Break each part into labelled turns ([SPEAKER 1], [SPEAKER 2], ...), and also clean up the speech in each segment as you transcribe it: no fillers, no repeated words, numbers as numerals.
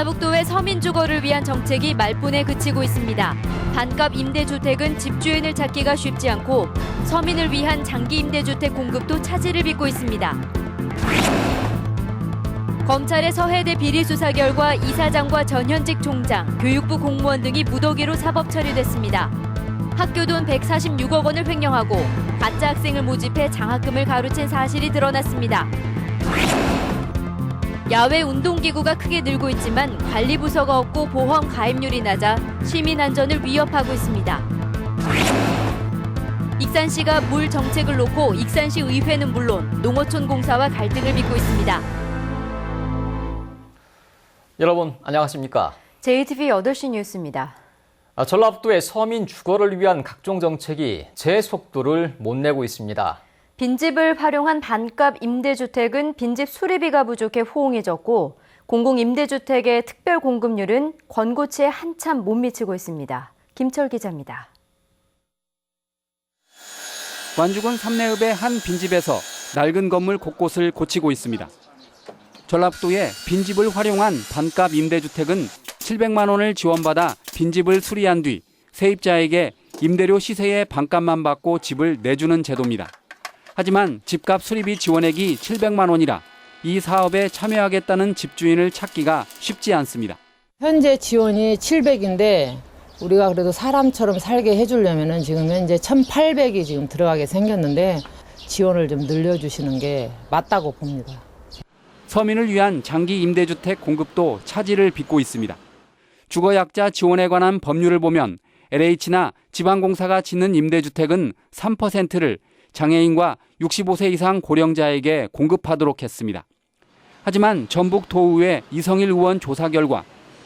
[SPEAKER 1] 전라북도의 서민주거를 위한 정책이 말뿐에 그치고 있습니다. 반값 임대주택은 집주인을 찾기가 쉽지 않고 서민을 위한 장기 임대주택 공급도 차질을 빚고 있습니다. 검찰의 서해대 비리 수사 결과 이사장과 전현직 총장, 교육부 공무원 등이 무더기로 사법 처리됐습니다. 학교 돈 146억 원을 횡령하고 가짜 학생을 모집해 장학금을 가로챈 사실이 드러났습니다. 야외 운동기구가 크게 늘고 있지만 관리 부서가 없고 보험 가입률이 낮아 시민 안전을 위협하고 있습니다. 익산시가 물 정책을 놓고 익산시 의회는 물론 농어촌 공사와 갈등을 빚고 있습니다.
[SPEAKER 2] 여러분 안녕하십니까?
[SPEAKER 1] JTBC 8시 뉴스입니다.
[SPEAKER 2] 전라북도의 서민 주거를 위한 각종 정책이 제 속도를 못 내고 있습니다.
[SPEAKER 1] 빈집을 활용한 반값 임대주택은 빈집 수리비가 부족해 호응이 적고 공공임대주택의 특별 공급률은 권고치에 한참 못 미치고 있습니다. 김철 기자입니다.
[SPEAKER 3] 완주군 삼내읍의 한 빈집에서 낡은 건물 곳곳을 고치고 있습니다. 전라북도의 빈집을 활용한 반값 임대주택은 700만 원을 지원받아 빈집을 수리한 뒤 세입자에게 임대료 시세의 반값만 받고 집을 내주는 제도입니다. 하지만 집값 수리비 지원액이 700만 원이라 이 사업에 참여하겠다는 집주인을 찾기가 쉽지 않습니다.
[SPEAKER 4] 현재 지원이 700인데 우리가 그래도 사람처럼 살게 해주려면 지금 현재 1,800이 지금 들어가게 생겼는데 지원을 좀 늘려주시는 게 맞다고 봅니다.
[SPEAKER 3] 서민을 위한 장기 임대주택 공급도 차질을 빚고 있습니다. 주거약자 지원에 관한 법률을 보면 LH나 지방공사가 짓는 임대주택은 3%를 장애인과 65세 이상 고령자에게 공급하도록 했습니다. 하지만 전북도의회 이성일 의원 조사 결과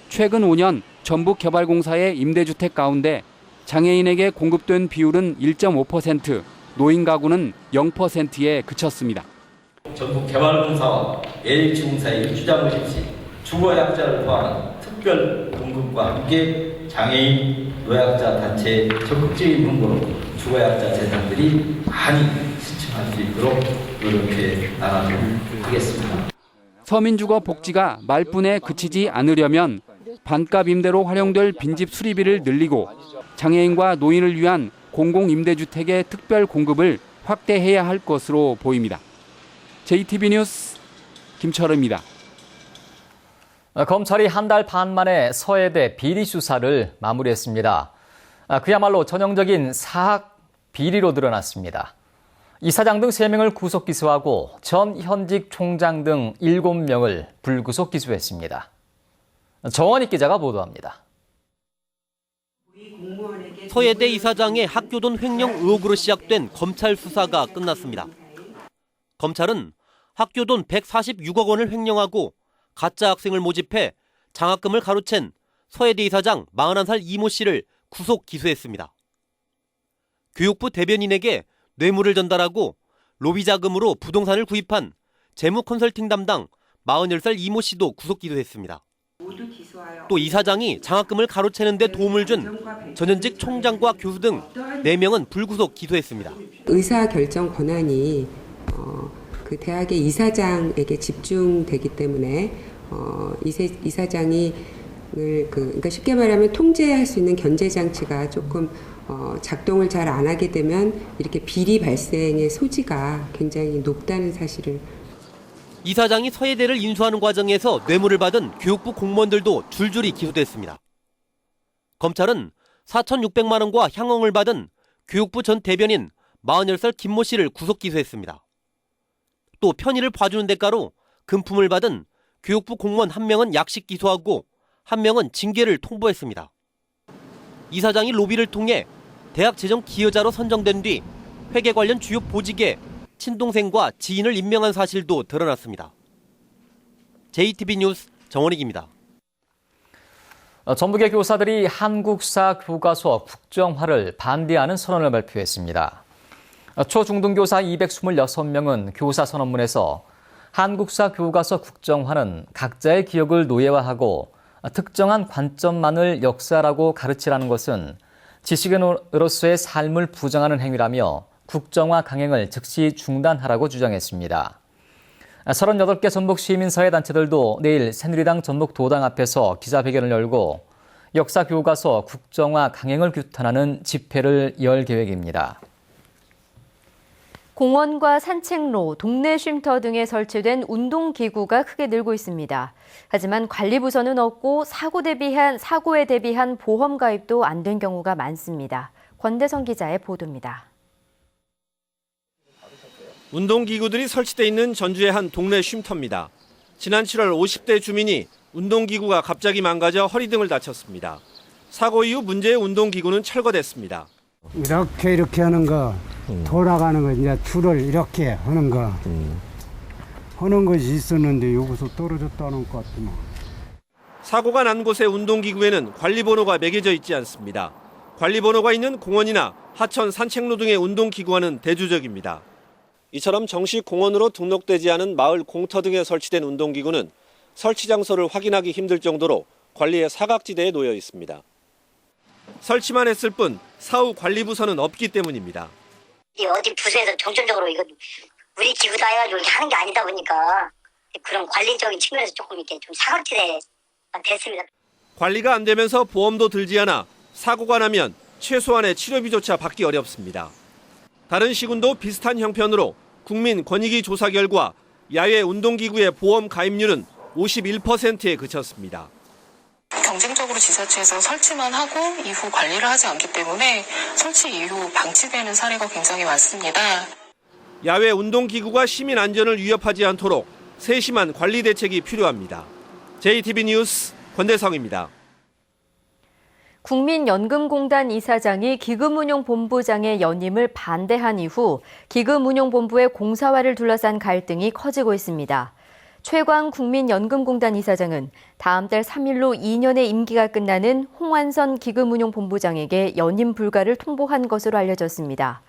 [SPEAKER 3] 최근 5년 전북개발공사의 임대주택 가운데 장애인에게 공급된 비율은 1.5%, 노인 가구는 0%에 그쳤습니다.
[SPEAKER 5] 전북개발공사와 LH공사의 주장을 실시 주거약자를 포함한 특별 공급과 함께 장애인, 노약자 단체의 적극적인 홍보로 주거약자 재단들이 많이 신청할 수 있도록 노력해 나가도록 하겠습니다.
[SPEAKER 3] 서민주거 복지가 말뿐에 그치지 않으려면 반값 임대로 활용될 빈집 수리비를 늘리고 장애인과 노인을 위한 공공임대주택의 특별 공급을 확대해야 할 것으로 보입니다. JTBC 뉴스 김철우입니다.
[SPEAKER 2] 검찰이 한 달 반 만에 서해대 비리 수사를 마무리했습니다. 그야말로 전형적인 사학 비리로 드러났습니다. 이사장 등 3명을 구속 기소하고 전 현직 총장 등 7명을 불구속 기소했습니다. 정원익 기자가 보도합니다.
[SPEAKER 6] 서해대 이사장의 학교 돈 횡령 의혹으로 시작된 검찰 수사가 끝났습니다. 검찰은 학교 돈 146억 원을 횡령하고 가짜 학생을 모집해 장학금을 가로챈 서해대 이사장 41살 이모 씨를 구속 기소했습니다. 교육부 대변인에게 뇌물을 전달하고 로비 자금으로 부동산을 구입한 재무 컨설팅 담당 41살 이모 씨도 구속 기소했습니다. 또 이사장이 장학금을 가로채는 데 도움을 준 전현직 총장과 교수 등 4명은 불구속 기소했습니다.
[SPEAKER 7] 의사결정 권한이 그 대학의 이사장에게 집중되기 때문에 이사장이 그러니까 쉽게 말하면 통제할 수 있는 견제 장치가 조금 작동을 잘 안 하게 되면 이렇게 비리 발생의 소지가 굉장히 높다는 사실을.
[SPEAKER 6] 이사장이 서해대를 인수하는 과정에서 뇌물을 받은 교육부 공무원들도 줄줄이 기소됐습니다. 검찰은 4,600만 원과 향응을 받은 교육부 전 대변인 40살 김모 씨를 구속 기소했습니다. 또 편의를 봐주는 대가로 금품을 받은 교육부 공무원 1명은 약식 기소하고 1명은 징계를 통보했습니다. 이사장이 로비를 통해 대학 재정 기여자로 선정된 뒤 회계 관련 주요 보직에 친동생과 지인을 임명한 사실도 드러났습니다. JTBC 뉴스 정원익입니다.
[SPEAKER 2] 전북의 교사들이 한국사 교과서 국정화를 반대하는 선언을 발표했습니다. 초중등교사 226명은 교사 선언문에서 한국사 교과서 국정화는 각자의 기억을 노예화하고 특정한 관점만을 역사라고 가르치라는 것은 지식인으로서의 삶을 부정하는 행위라며 국정화 강행을 즉시 중단하라고 주장했습니다. 38개 전북 시민사회단체들도 내일 새누리당 전북도당 앞에서 기자회견을 열고 역사교과서 국정화 강행을 규탄하는 집회를 열 계획입니다.
[SPEAKER 1] 공원과 산책로, 동네 쉼터 등에 설치된 운동기구가 크게 늘고 있습니다. 하지만 관리부서는 없고 사고에 대비한 보험 가입도 안 된 경우가 많습니다. 권대성 기자의 보도입니다.
[SPEAKER 8] 운동기구들이 설치돼 있는 전주의 한 동네 쉼터입니다. 지난 7월 50대 주민이 운동기구가 갑자기 망가져 허리 등을 다쳤습니다. 사고 이후 문제의 운동기구는 철거됐습니다.
[SPEAKER 9] 이렇게 하는 거, 돌아가는 거, 이제 줄을 이렇게 하는 거, 하는 것이 있었는데 여기서 떨어졌다는 것 같더만.
[SPEAKER 8] 사고가 난 곳의 운동기구에는 관리번호가 매겨져 있지 않습니다. 관리번호가 있는 공원이나 하천 산책로 등의 운동기구와는 대조적입니다. 이처럼 정식 공원으로 등록되지 않은 마을 공터 등에 설치된 운동기구는 설치 장소를 확인하기 힘들 정도로 관리의 사각지대에 놓여 있습니다. 설치만 했을 뿐 사후 관리부서는 없기 때문입니다.
[SPEAKER 10] 어디 부서에서 중점적으로 이거 우리 기구다 해가지고 이렇게 하는 게 아니다 보니까 그런 관리적인 측면에서 조금 이렇게 좀 사각지대가 됐습니다.
[SPEAKER 8] 관리가 안 되면서 보험도 들지 않아 사고가 나면 최소한의 치료비조차 받기 어렵습니다. 다른 시군도 비슷한 형편으로 국민권익위 조사 결과 야외 운동기구의 보험 가입률은 51%에 그쳤습니다.
[SPEAKER 11] 경쟁적으로 지자체에서 설치만 하고 이후 관리를 하지 않기 때문에 설치 이후 방치되는 사례가 굉장히 많습니다.
[SPEAKER 8] 야외 운동기구가 시민 안전을 위협하지 않도록 세심한 관리 대책이 필요합니다. JTB 뉴스 권대성입니다.
[SPEAKER 1] 국민연금공단 이사장이 기금운용본부장의 연임을 반대한 이후 기금운용본부의 공사화를 둘러싼 갈등이 커지고 있습니다. 최광 국민연금공단 이사장은 다음 달 3일로 2년의 임기가 끝나는 홍완선 기금운용본부장에게 연임 불가를 통보한 것으로 알려졌습니다.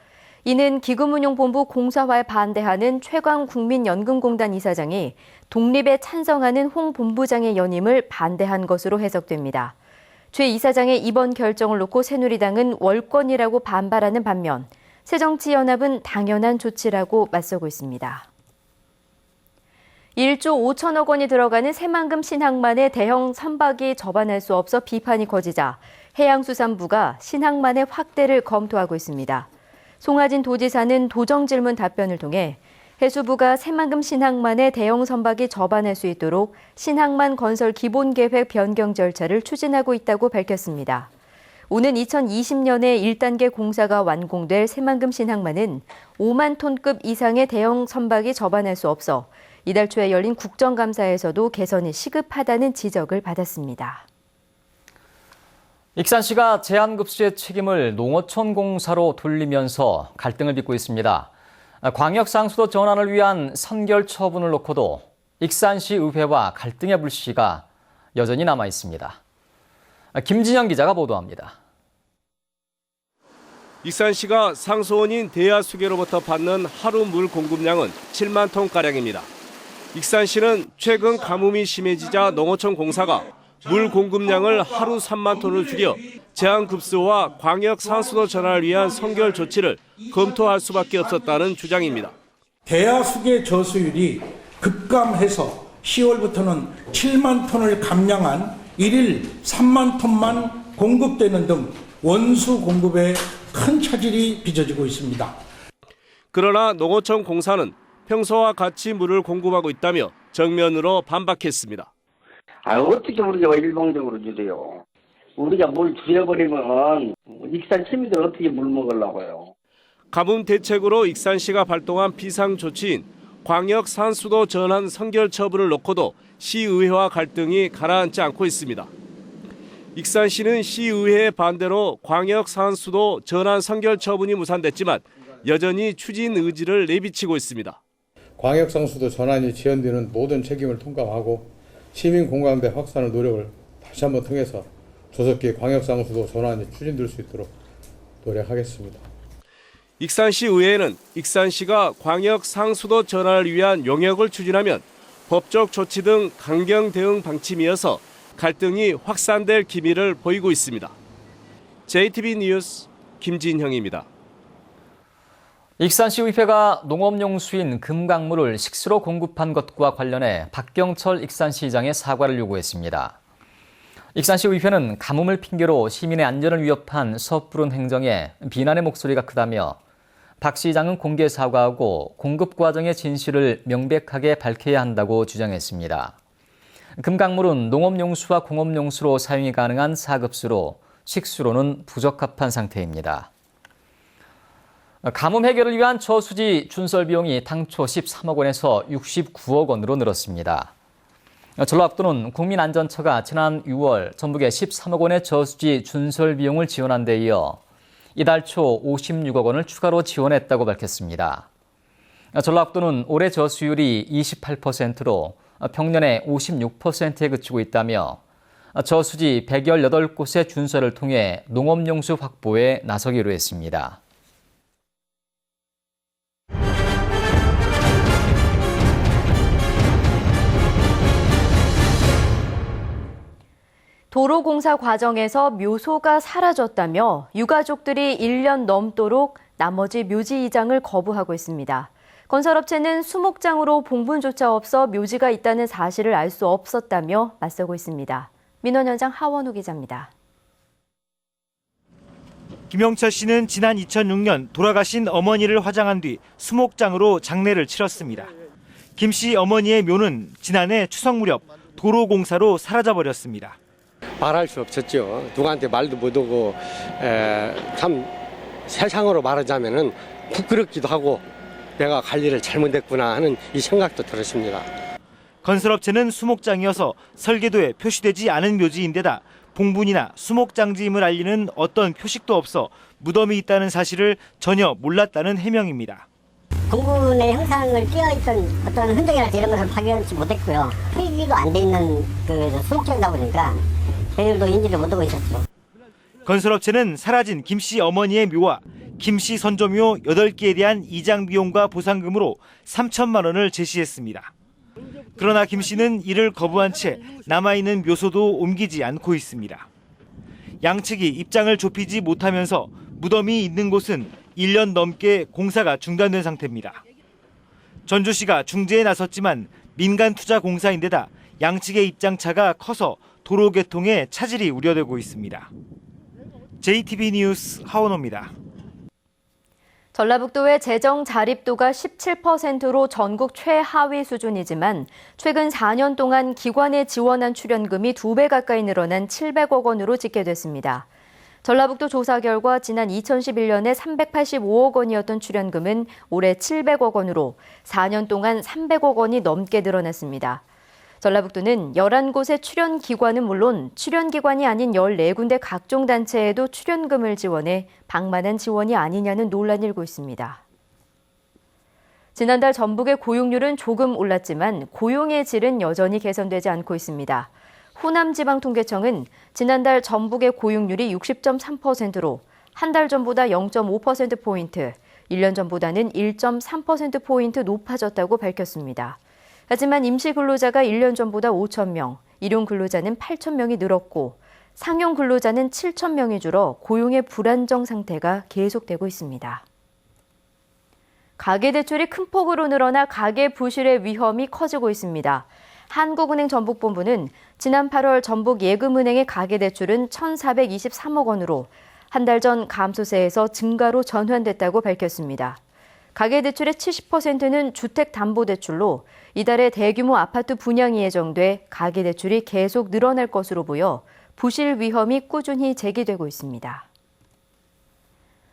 [SPEAKER 1] 이는 기금운용본부 공사화에 반대하는 최광 국민연금공단 이사장이 독립에 찬성하는 홍 본부장의 연임을 반대한 것으로 해석됩니다. 최 이사장의 이번 결정을 놓고 새누리당은 월권이라고 반발하는 반면 새정치연합은 당연한 조치라고 맞서고 있습니다. 1조 5천억 원이 들어가는 새만금 신항만의 대형 선박이 접안할 수 없어 비판이 커지자 해양수산부가 신항만의 확대를 검토하고 있습니다. 송하진 도지사는 도정질문 답변을 통해 해수부가 새만금 신항만의 대형 선박이 접안할 수 있도록 신항만 건설 기본계획 변경 절차를 추진하고 있다고 밝혔습니다. 오는 2020년에 1단계 공사가 완공될 새만금 신항만은 5만 톤급 이상의 대형 선박이 접안할 수 없어 이달 초에 열린 국정감사에서도 개선이 시급하다는 지적을 받았습니다.
[SPEAKER 2] 익산시가 제한급수의 책임을 농어촌공사로 돌리면서 갈등을 빚고 있습니다. 광역상수도 전환을 위한 선결 처분을 놓고도 익산시 의회와 갈등의 불씨가 여전히 남아 있습니다. 김진영 기자가 보도합니다.
[SPEAKER 8] 익산시가 상소원인 대야수계로부터 받는 하루 물 공급량은 7만 톤가량입니다. 익산시는 최근 가뭄이 심해지자 농어촌 공사가 물 공급량을 하루 3만 톤을 줄여 제한급수와 광역 상수도 전환을 위한 선결 조치를 검토할 수밖에 없었다는 주장입니다.
[SPEAKER 12] 대하수계 저수율이 급감해서 10월부터는 7만 톤을 감량한 1일 3만 톤만 공급되는 등 원수 공급에 큰 차질이 빚어지고 있습니다.
[SPEAKER 8] 그러나 농어촌 공사는 평소와 같이 물을 공급하고 있다며 정면으로 반박했습니다.
[SPEAKER 13] 어떻게 우리가 일방적으로 주세요? 우리가 물 줄여버리면 익산 시민들 어떻게 물 먹으려고요?
[SPEAKER 8] 가뭄 대책으로 익산시가 발동한 비상조치인 광역 산수도 전환 선결 처분을 놓고도 시의회와 갈등이 가라앉지 않고 있습니다. 익산시는 시의회 반대로 광역 산수도 전환 선결 처분이 무산됐지만 여전히 추진 의지를 내비치고 있습니다.
[SPEAKER 14] 광역 상수도 전환이 지연되는 모든 책임을 통감하고 시민 공감대 확산의 노력을 다시 한번 통해서 조속히 광역 상수도 전환이 추진될 수 있도록 노력하겠습니다.
[SPEAKER 8] 익산시 의회는 익산시가 광역 상수도 전환을 위한 용역을 추진하면 법적 조치 등 강경 대응 방침이어서 갈등이 확산될 기미를 보이고 있습니다. JTB 뉴스 김진형입니다.
[SPEAKER 2] 익산시의회가 농업용수인 금강물을 식수로 공급한 것과 관련해 박경철 익산시장에 사과를 요구했습니다. 익산시의회는 가뭄을 핑계로 시민의 안전을 위협한 섣부른 행정에 비난의 목소리가 크다며 박 시장은 공개 사과하고 공급 과정의 진실을 명백하게 밝혀야 한다고 주장했습니다. 금강물은 농업용수와 공업용수로 사용이 가능한 4급수로 식수로는 부적합한 상태입니다. 가뭄 해결을 위한 저수지 준설 비용이 당초 13억 원에서 69억 원으로 늘었습니다. 전라북도는 국민안전처가 지난 6월 전북에 13억 원의 저수지 준설 비용을 지원한 데 이어 이달 초 56억 원을 추가로 지원했다고 밝혔습니다. 전라북도는 올해 저수율이 28%로 평년의 56%에 그치고 있다며 저수지 118곳의 준설을 통해 농업용수 확보에 나서기로 했습니다.
[SPEAKER 1] 도로공사 과정에서 묘소가 사라졌다며 유가족들이 1년 넘도록 나머지 묘지 이장을 거부하고 있습니다. 건설업체는 수목장으로 봉분조차 없어 묘지가 있다는 사실을 알 수 없었다며 맞서고 있습니다. 민원 현장 하원우 기자입니다.
[SPEAKER 15] 김영철 씨는 지난 2006년 돌아가신 어머니를 화장한 뒤 수목장으로 장례를 치렀습니다. 김 씨 어머니의 묘는 지난해 추석 무렵 도로공사로 사라져버렸습니다.
[SPEAKER 16] 말할 수 없었죠. 누구한테 말도 못하고 참 세상으로 말하자면은 부끄럽기도 하고 내가 관리를 잘못했구나 하는 이 생각도 들었습니다.
[SPEAKER 15] 건설업체는 수목장이어서 설계도에 표시되지 않은 묘지인데다 봉분이나 수목장지임을 알리는 어떤 표식도 없어 무덤이 있다는 사실을 전혀 몰랐다는 해명입니다.
[SPEAKER 10] 봉분의 형상을 띄어있던 어떤 흔적이나 이런 것을 발견하지 못했고요. 표기도 안 돼 있는 그 수목장이다 보니까 저희들도 인지를 못하고 있었죠.
[SPEAKER 15] 건설업체는 사라진 김 씨 어머니의 묘와 김 씨 선조묘 8개에 대한 이장 비용과 보상금으로 3천만 원을 제시했습니다. 그러나 김 씨는 이를 거부한 채 남아있는 묘소도 옮기지 않고 있습니다. 양측이 입장을 좁히지 못하면서 무덤이 있는 곳은 1년 넘게 공사가 중단된 상태입니다. 전주시가 중재에 나섰지만 민간 투자 공사인데다 양측의 입장차가 커서 도로 개통에 차질이 우려되고 있습니다. JTB 뉴스 하원호입니다.
[SPEAKER 1] 전라북도의 재정 자립도가 17%로 전국 최하위 수준이지만 최근 4년 동안 기관에 지원한 출연금이 2배 가까이 늘어난 700억 원으로 집계됐습니다. 전라북도 조사 결과 지난 2011년에 385억 원이었던 출연금은 올해 700억 원으로 4년 동안 300억 원이 넘게 늘어났습니다. 전라북도는 11곳의 출연기관은 물론 출연기관이 아닌 14군데 각종 단체에도 출연금을 지원해 방만한 지원이 아니냐는 논란이 일고 있습니다. 지난달 전북의 고용률은 조금 올랐지만 고용의 질은 여전히 개선되지 않고 있습니다. 호남지방통계청은 지난달 전북의 고용률이 60.3%로 한 달 전보다 0.5%포인트, 1년 전보다는 1.3%포인트 높아졌다고 밝혔습니다. 하지만 임시 근로자가 1년 전보다 5천 명, 일용 근로자는 8천 명이 늘었고 상용 근로자는 7천 명이 줄어 고용의 불안정 상태가 계속되고 있습니다. 가계대출이 큰 폭으로 늘어나 가계 부실의 위험이 커지고 있습니다. 한국은행 전북본부는 지난 8월 전북 예금은행의 가계대출은 1,423억 원으로 한 달 전 감소세에서 증가로 전환됐다고 밝혔습니다. 가계대출의 70%는 주택담보대출로 이달에 대규모 아파트 분양이 예정돼 가계대출이 계속 늘어날 것으로 보여 부실 위험이 꾸준히 제기되고 있습니다.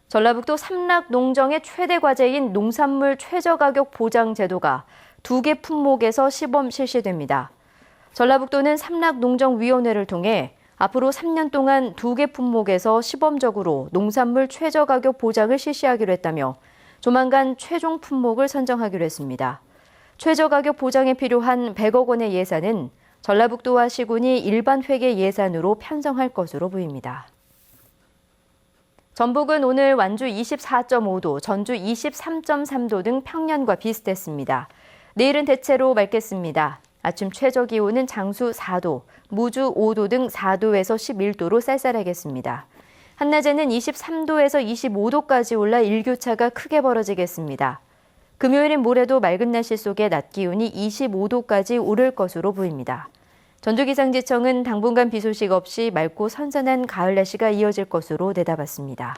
[SPEAKER 1] 전라북도 삼락농정의 최대 과제인 농산물 최저가격 보장 제도가 2개 품목에서 시범 실시됩니다. 전라북도는 삼락농정위원회를 통해 앞으로 3년 동안 2개 품목에서 시범적으로 농산물 최저가격 보장을 실시하기로 했다며 조만간 최종 품목을 선정하기로 했습니다. 최저가격 보장에 필요한 100억 원의 예산은 전라북도와 시군이 일반 회계 예산으로 편성할 것으로 보입니다. 전북은 오늘 완주 24.5도, 전주 23.3도 등 평년과 비슷했습니다. 내일은 대체로 맑겠습니다. 아침 최저 기온은 장수 4도, 무주 5도 등 4도에서 11도로 쌀쌀하겠습니다. 한낮에는 23도에서 25도까지 올라 일교차가 크게 벌어지겠습니다. 금요일인 모레도 맑은 날씨 속에 낮 기온이 25도까지 오를 것으로 보입니다. 전주기상지청은 당분간 비 소식 없이 맑고 선선한 가을 날씨가 이어질 것으로 내다봤습니다.